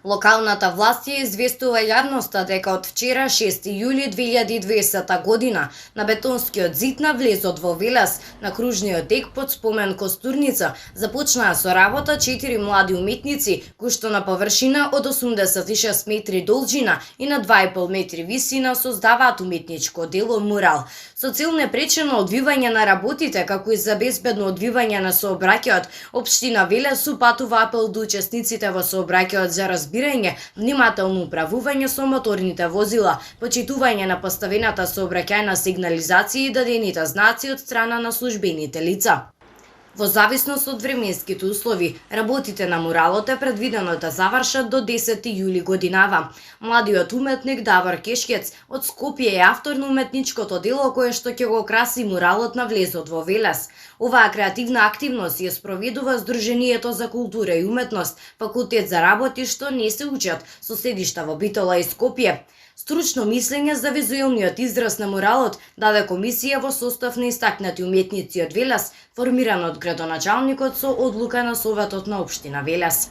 Локалната власт ја известува јавноста дека од вчера 6 јули 2020 година на бетонскиот зид на влезот во Велес на кружниот тек под спомен Костурница започнаа со работа 4 млади уметници кои што на површина од 86 метри должина и на 2,5 метри висина создаваат уметничко дело мурал. Со цел непречено одвивање на работите, како и за безбедно одвивање на сообраќајот, општина Велес упатува апел до учесниците во сообраќајот за разбирање, внимателно управување со моторните возила, почитување на поставената сообраќајна сигнализација и дадените знаци од страна на службените лица. Во зависност од временските услови, работите на муралот е предвидено да завршат до 10 јули годинава. Младиот уметник Давор Кешкец од Скопје е автор на уметничкото дело кое што ќе го краси муралот на влезот во Велес. Оваа креативна активност ја спроведува Сдруженијето за култура и уметност, факултет за работи што не се учат, со седишта во Битола и Скопје. Стручно мислење за визуелниот израз на муралот даде комисија во состав на истакнати уметници од Велес, формирана од градоначалникот со одлука на Советот на општина Велес.